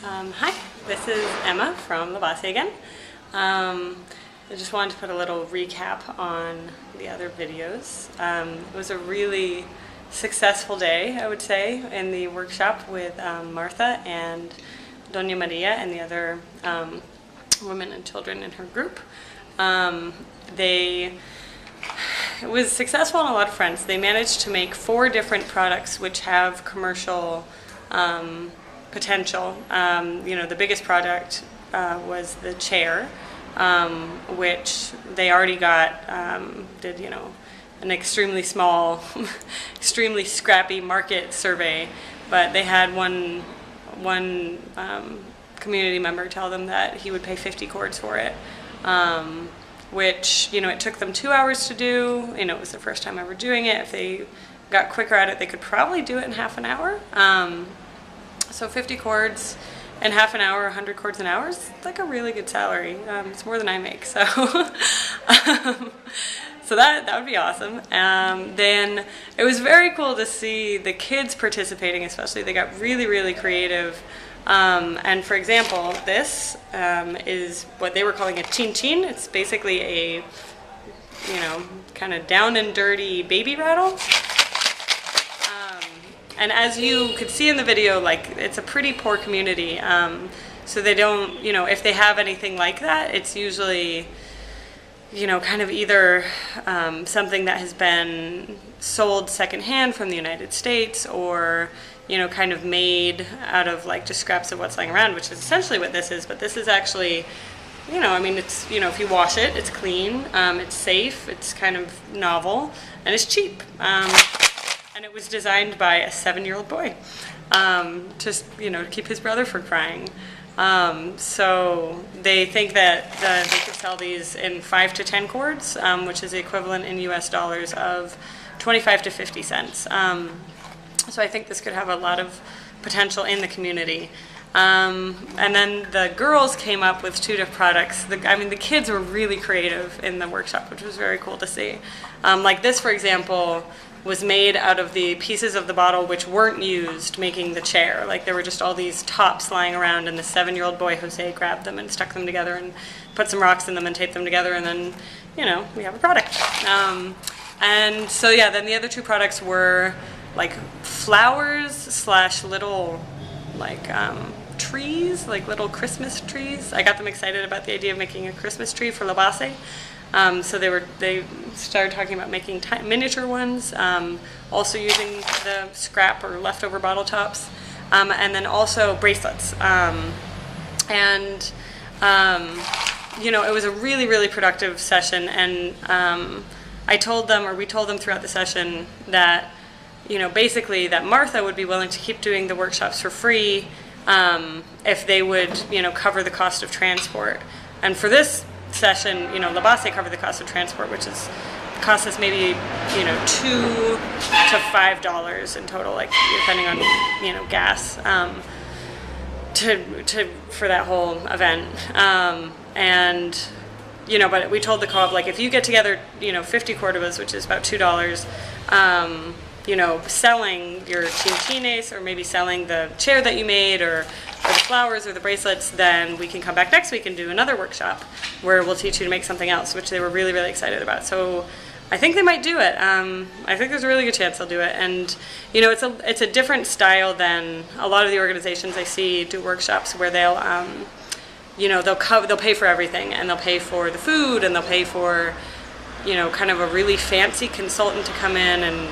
Hi, this is Emma from Labase again. I just wanted to put a little recap on the other videos. It was a really successful day, I would say, in the workshop with Martha and Doña Maria and the other women and children in her group. It was successful on a lot of fronts. They managed to make 4 different products which have commercial potential. The biggest product was the chair, which they already got, did an extremely small, extremely scrappy market survey, but they had one community member tell them that he would pay 50 cords for it, which, it took them 2 hours to do. It was their first time ever doing it. If they got quicker at it, they could probably do it in half an hour. So 50 cords in half an hour, 100 cords an hour is like a really good salary. It's more than I make, so so that would be awesome. Then it was very cool to see the kids participating, especially. They got really, really creative. And for example, this is what they were calling a chin chin. It's basically a, kind of down and dirty baby rattle. And as you could see in the video, it's a pretty poor community. So they don't, if they have anything like that, it's usually, kind of either something that has been sold secondhand from the United States, or, kind of made out of just scraps of what's lying around, which is essentially what this is. But this is actually, it's, if you wash it, it's clean, it's safe, it's kind of novel, and it's cheap. And it was designed by a 7-year-old boy, just to keep his brother from crying. So they think that they could sell these in 5 to 10 cords, which is the equivalent in US dollars of 25 to 50 cents. So I think this could have a lot of potential in the community. And then the girls came up with 2 different products. The kids were really creative in the workshop, which was very cool to see. Like this, for example, was made out of the pieces of the bottle which weren't used making the chair. There were just all these tops lying around, and the 7-year-old boy, Jose, grabbed them and stuck them together and put some rocks in them and taped them together, and then, we have a product. And so, yeah, then the other 2 products were flowers / little, trees, little Christmas trees. I got them excited about the idea of making a Christmas tree for Labase. So they started talking about making miniature ones, also using the scrap or leftover bottle tops, and then also bracelets. It was a really, really productive session, and we told them throughout the session that, basically that Martha would be willing to keep doing the workshops for free if they would, cover the cost of transport. And for this session, Labase covered the cost of transport, which cost us maybe, $2 to $5 in total, depending on, gas, for that whole event. But we told the co-op, if you get together, 50 cordobas, which is about $2, selling your chinchines, or maybe selling the chair that you made, or the flowers or the bracelets, then we can come back next week and do another workshop where we'll teach you to make something else, which they were really, really excited about. So I think they might do it. I think there's a really good chance they'll do it. And, it's a different style than a lot of the organizations I see do workshops where they'll, they'll pay for everything, and they'll pay for the food, and they'll pay for, kind of a really fancy consultant to come in, and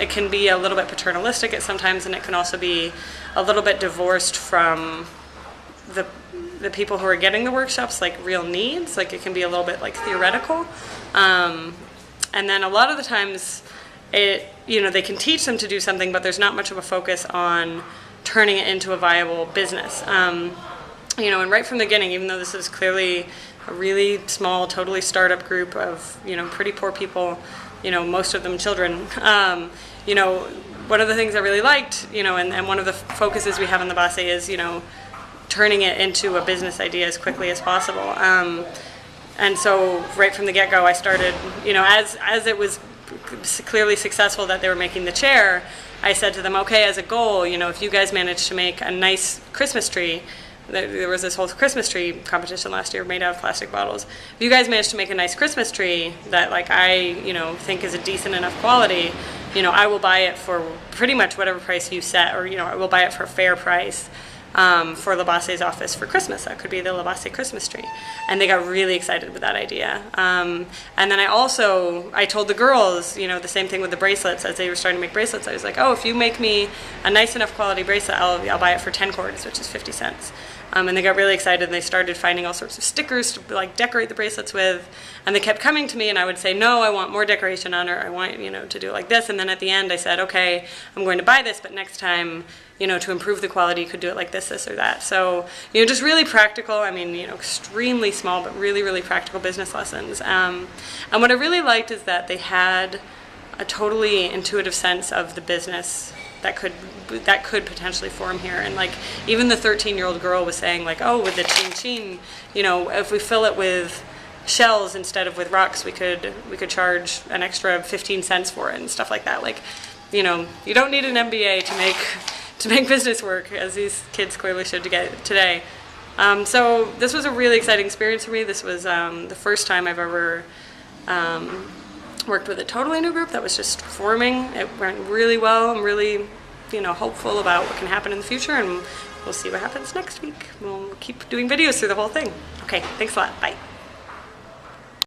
it can be a little bit paternalistic at sometimes, and it can also be a little bit divorced from the people who are getting the workshops, real needs. It can be a little bit theoretical, and then a lot of the times they can teach them to do something, but there's not much of a focus on turning it into a viable business. And right from the beginning, even though this is clearly a really small, totally startup group of, pretty poor people, most of them children, one of the things I really liked, and one of the focuses we have in the Labase is, turning it into a business idea as quickly as possible. And so right from the get-go, I started, as it was clearly successful that they were making the chair, I said to them, okay, as a goal, you know, if you guys manage to make a nice Christmas tree, there was this whole Christmas tree competition last year made out of plastic bottles. If you guys manage to make a nice Christmas tree that like I, you know, think is a decent enough quality, you know, I will buy it for pretty much whatever price you set, or, you know, I will buy it for a fair price for Labasse's office for Christmas. That could be the Labasse Christmas tree. And they got really excited with that idea. And then I told the girls, you know, the same thing with the bracelets. As they were starting to make bracelets, I was like, oh, if you make me a nice enough quality bracelet, I'll buy it for 10 cords, which is 50 cents. And they got really excited, and they started finding all sorts of stickers to like decorate the bracelets with. And they kept coming to me, and I would say, no, I want more decoration on it. I want, you know, to do it like this. And then at the end I said, okay, I'm going to buy this, but next time, you know, to improve the quality, you could do it like this, this, or that. So, you know, just really practical. I mean, you know, extremely small, but really, really practical business lessons. And what I really liked is that they had a totally intuitive sense of the business that could potentially form here. And like even the 13-year-old girl was saying like, oh, with the chin, you know, if we fill it with shells instead of with rocks, we could charge an extra 15 cents for it and stuff like that. Like, you know, you don't need an MBA to make business work, as these kids clearly should to get today. So this was a really exciting experience for me. This was the first time I've ever worked with a totally new group that was just forming. It went really well. I'm really, you know, hopeful about what can happen in the future, and we'll see what happens next week. We'll keep doing videos through the whole thing. Okay, thanks a lot. Bye.